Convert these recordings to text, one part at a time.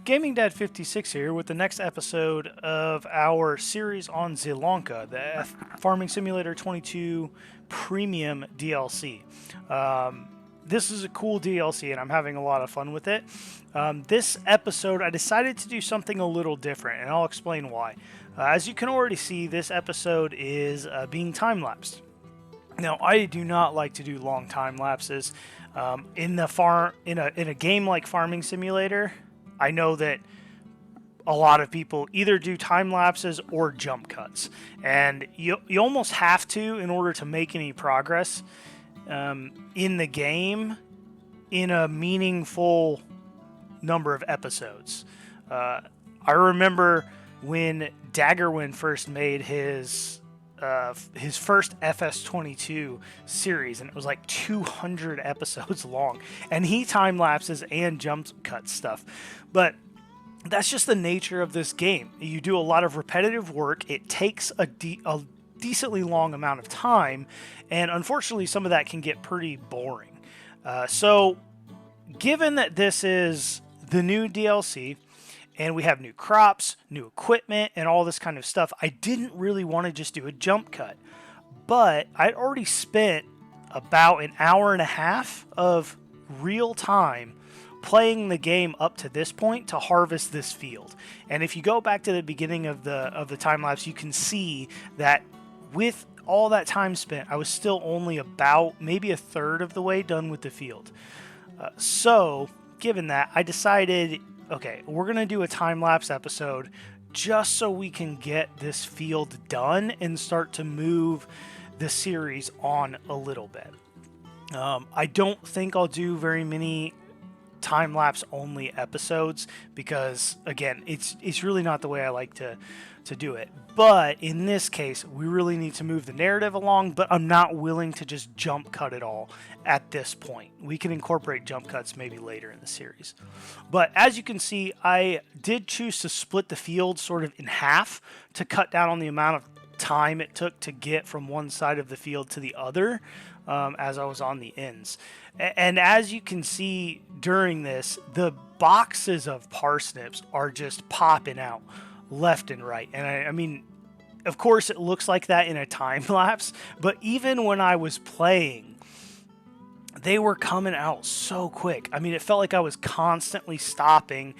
Gaming Dad 56 here with the next episode of our series on Zelonka, the Farming Simulator 22 Premium DLC. This is a cool DLC and I'm having a lot of fun with it. This episode, I decided to do something a little different, and I'll explain why. As you can already see, this episode is being time-lapsed. Now, I do not like to do long time lapses. In a game like Farming Simulator, I know that a lot of people either do time lapses or jump cuts, and you almost have to in order to make any progress in the game in a meaningful number of episodes. I remember when Daggerwin first made his first FS22 series, and it was like 200 episodes long, and he time lapses and jump cut stuff. But that's just the nature of this game. You do a lot of repetitive work. It takes a decently long amount of time, and unfortunately some of that can get pretty boring. So given that this is the new DLC, and we have new crops, new equipment, and all this kind of stuff, I didn't really want to just do a jump cut. But I'd already spent about an hour and a half of real time playing the game up to this point to harvest this field. And if you go back to the beginning of the time lapse, you can see that with all that time spent, I was still only about maybe a third of the way done with the field. So given that, I decided, okay, we're going to do a time-lapse episode just so we can get this field done and start to move the series on a little bit. I don't think I'll do very many time-lapse only episodes because, again, it's really not the way I like to do it. But in this case, we really need to move the narrative along, but I'm not willing to just jump cut it all at this point. We can incorporate jump cuts maybe later in the series. But as you can see, I did choose to split the field sort of in half to cut down on the amount of time it took to get from one side of the field to the other as I was on the ends. And as you can see during this, the boxes of parsnips are just popping out left and right. And I mean, of course it looks like that in a time lapse, but even when I was playing, they were coming out so quick. I mean, it felt like I was constantly stopping,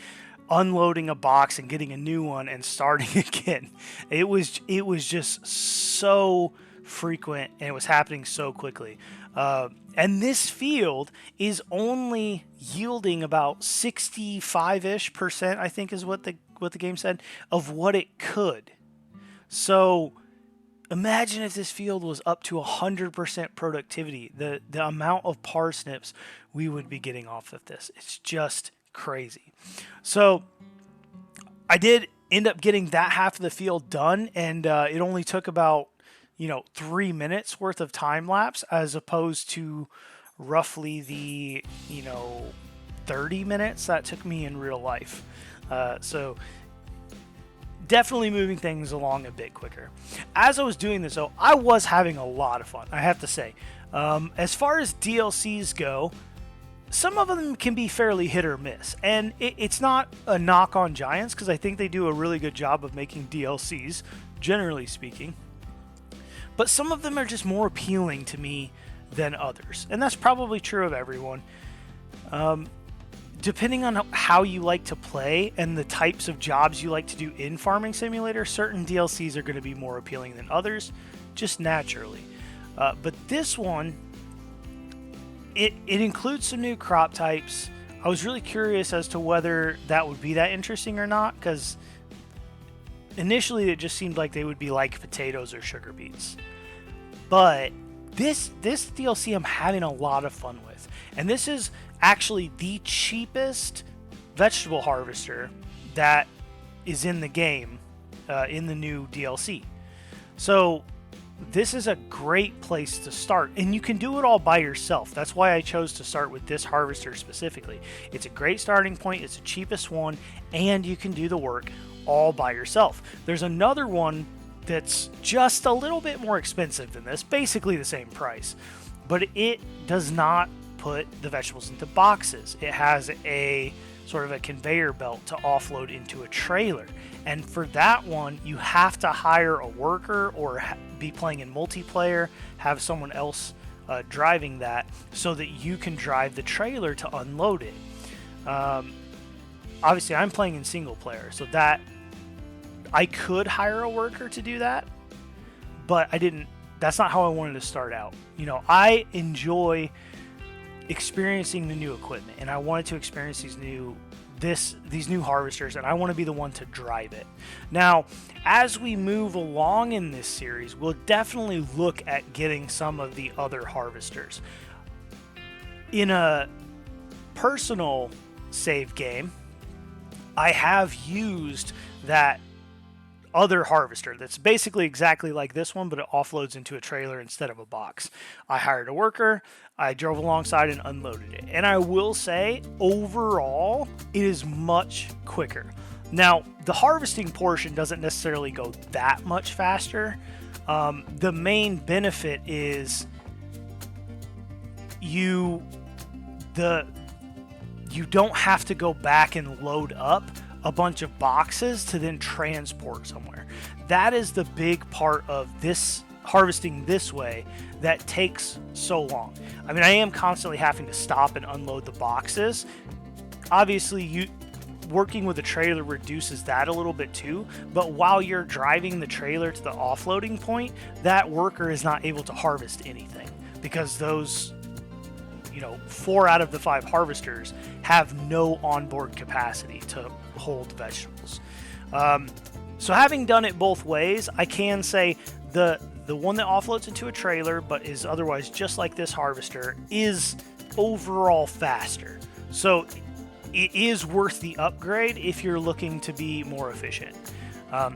unloading a box and getting a new one and starting again. It was just so frequent, and it was happening so quickly. And this field is only yielding about 65-ish%, I think is what the game said, of what it could. So imagine if this field was up to 100% productivity, the amount of parsnips we would be getting off of this. It's just crazy. So I did end up getting that half of the field done, and it only took about 3 minutes worth of time lapse as opposed to roughly the 30 minutes that took me in real life. So definitely moving things along a bit quicker. As I was doing this, though, I was having a lot of fun, I have to say. As far as DLCs go, some of them can be fairly hit or miss. And it's not a knock on Giants, because I think they do a really good job of making DLCs, generally speaking. But some of them are just more appealing to me than others. And that's probably true of everyone. Depending on how you like to play and the types of jobs you like to do in Farming Simulator, certain DLCs are going to be more appealing than others, just naturally. But this one, it includes some new crop types. I was really curious as to whether that would be that interesting or not, because initially it just seemed like they would be like potatoes or sugar beets. But this DLC I'm having a lot of fun with. And this is actually the cheapest vegetable harvester that is in the game, in the new DLC. So this is a great place to start, and you can do it all by yourself. That's why I chose to start with this harvester specifically. It's a great starting point, it's the cheapest one, and you can do the work all by yourself. There's another one that's just a little bit more expensive than this, basically the same price, but it does not put the vegetables into boxes. It has a sort of a conveyor belt to offload into a trailer. And for that one, you have to hire a worker or be playing in multiplayer, have someone else driving that so that you can drive the trailer to unload it. Obviously, I'm playing in single player, so that I could hire a worker to do that, but I didn't. That's not how I wanted to start out. You know, I enjoy experiencing the new equipment, and I wanted to experience these new harvesters, and I want to be the one to drive it. Now, as we move along in this series, we'll definitely look at getting some of the other harvesters. In a personal save game, I have used that other harvester that's basically exactly like this one, but it offloads into a trailer instead of a box. I hired a worker, I drove alongside and unloaded it, and I will say overall it is much quicker. Now, the harvesting portion doesn't necessarily go that much faster. The main benefit is you don't have to go back and load up a bunch of boxes to then transport somewhere. That is the big part of this harvesting this way that takes so long. I mean, I am constantly having to stop and unload the boxes. Obviously, working with a trailer reduces that a little bit too, but while you're driving the trailer to the offloading point, that worker is not able to harvest anything because those 4 out of the 5 harvesters have no onboard capacity to hold vegetables. So having done it both ways, I can say the one that offloads into a trailer but is otherwise just like this harvester is overall faster. So it is worth the upgrade if you're looking to be more efficient.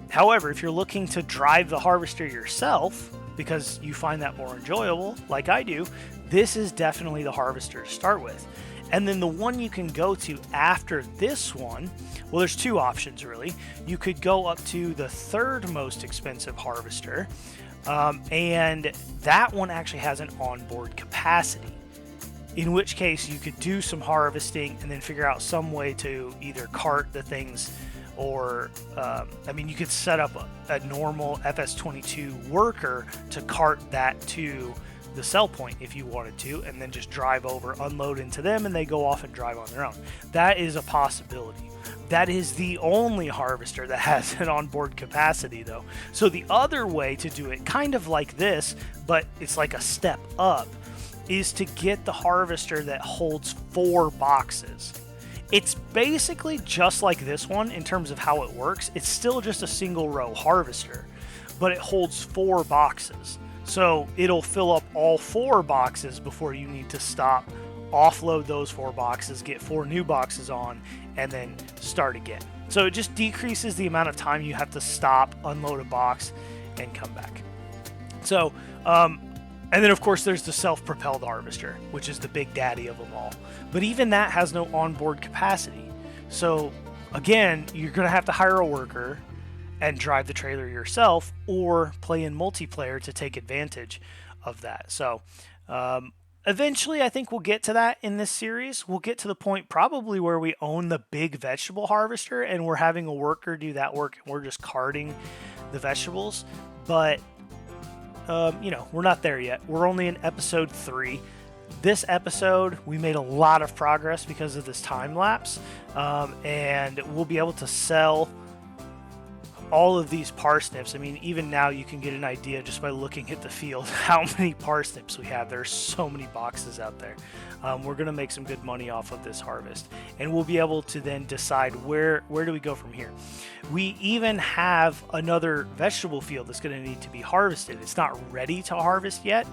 However, if you're looking to drive the harvester yourself because you find that more enjoyable, like I do, this is definitely the harvester to start with. And then the one you can go to after this one, well, there's 2 options really. You could go up to the 3rd most expensive harvester, and that one actually has an onboard capacity. In which case you could do some harvesting and then figure out some way to either cart the things or, you could set up a normal FS22 worker to cart that to the sell point if you wanted to, and then just drive over, unload into them, and they go off and drive on their own. That is a possibility. That is the only harvester that has an onboard capacity though. So the other way to do it, kind of like this, but it's like a step up, is to get the harvester that holds 4 boxes. It's basically just like this one in terms of how it works. It's still just a single row harvester, but it holds 4 boxes. So it'll fill up all 4 boxes before you need to stop, offload those 4 boxes, get 4 new boxes on, and then start again. So it just decreases the amount of time you have to stop, unload a box, and come back. So, and then of course there's the self-propelled harvester, which is the big daddy of them all. But even that has no onboard capacity. So again, you're going to have to hire a worker and drive the trailer yourself, or play in multiplayer to take advantage of that. So eventually I think we'll get to that in this series. We'll get to the point probably where we own the big vegetable harvester and we're having a worker do that work and we're just carting the vegetables. But we're not there yet. We're only in episode 3. This episode, we made a lot of progress because of this time lapse, and we'll be able to sell all of these parsnips. I mean, even now you can get an idea just by looking at the field how many parsnips we have. There's so many boxes out there. We're going to make some good money off of this harvest, and we'll be able to then decide where do we go from here. We even have another vegetable field that's going to need to be harvested. It's not ready to harvest yet,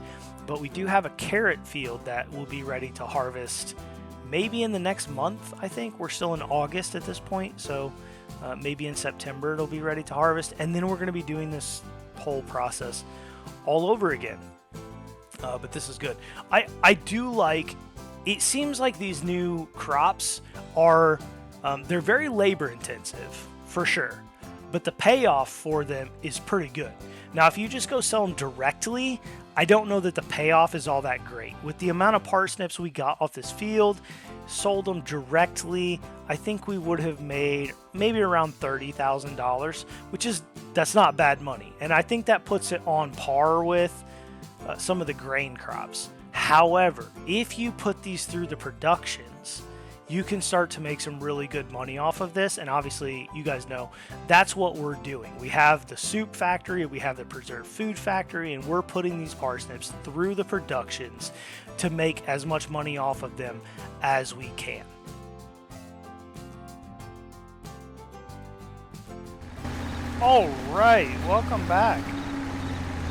but we do have a carrot field that will be ready to harvest maybe in the next month. I think we're still in August at this point, so maybe in September it'll be ready to harvest, and then we're going to be doing this whole process all over again. But this is good. I do like, it seems like these new crops are, they're very labor intensive for sure, but the payoff for them is pretty good. Now, if you just go sell them directly, I don't know that the payoff is all that great. With the amount of parsnips we got off this field, sold them directly, I think we would have made maybe around $30,000, that's not bad money. And I think that puts it on par with some of the grain crops. However, if you put these through the productions, you can start to make some really good money off of this. And obviously, you guys know that's what we're doing. We have the soup factory, we have the preserved food factory, and we're putting these parsnips through the productions to make as much money off of them as we can. All right, welcome back.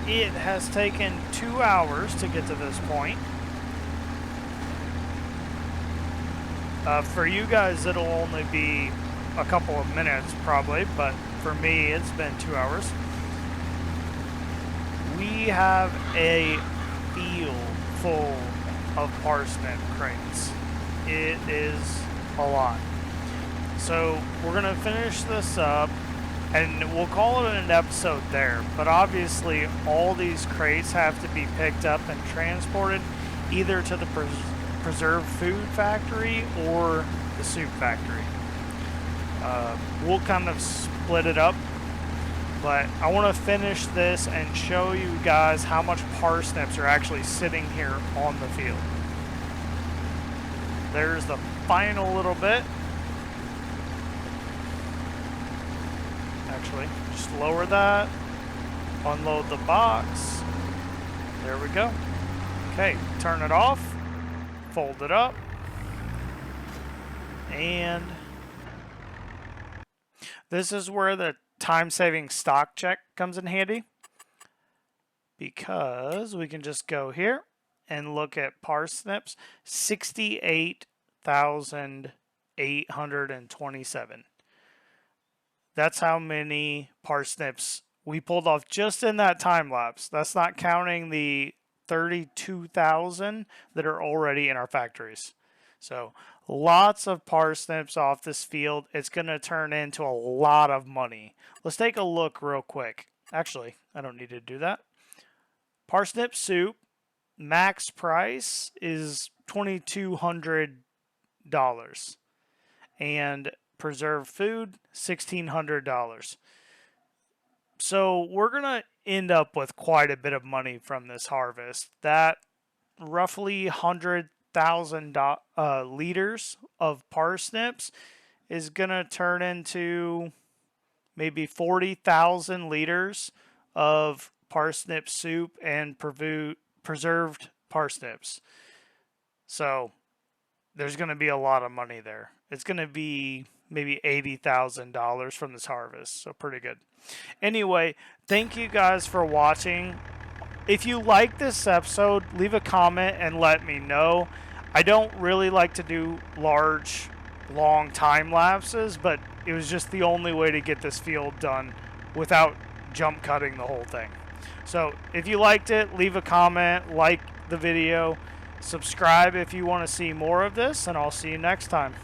It has taken 2 hours to get to this point. For you guys, it'll only be a couple of minutes probably, but for me, it's been 2 hours. We have a field full of parsnip crates. It is a lot. So we're gonna finish this up, and we'll call it an episode there. But obviously, all these crates have to be picked up and transported either to the preserved food factory or the soup factory. We'll kind of split it up, but I want to finish this and show you guys how much parsnips are actually sitting here on the field. There's the final little bit. Actually, just lower that, unload the box. There we go. Okay, turn it off. Fold it up, and this is where the time-saving stock check comes in handy, because we can just go here and look at parsnips. 68,827. That's how many parsnips we pulled off just in that time lapse. That's not counting the 32,000 that are already in our factories. So lots of parsnips off this field. It's going to turn into a lot of money. Let's take a look real quick. Actually, I don't need to do that. Parsnip soup, max price is $2,200. And preserved food, $1,600. So we're going to end up with quite a bit of money from this harvest. That roughly 100,000 liters of parsnips is going to turn into maybe 40,000 liters of parsnip soup and preserved parsnips. So there's going to be a lot of money there. It's going to be maybe $80,000 from this harvest, so pretty good. Anyway, thank you guys for watching. If you like this episode, leave a comment and let me know. I don't really like to do large, long time lapses, but it was just the only way to get this field done without jump cutting the whole thing. So if you liked it, leave a comment, like the video, subscribe if you want to see more of this, and I'll see you next time.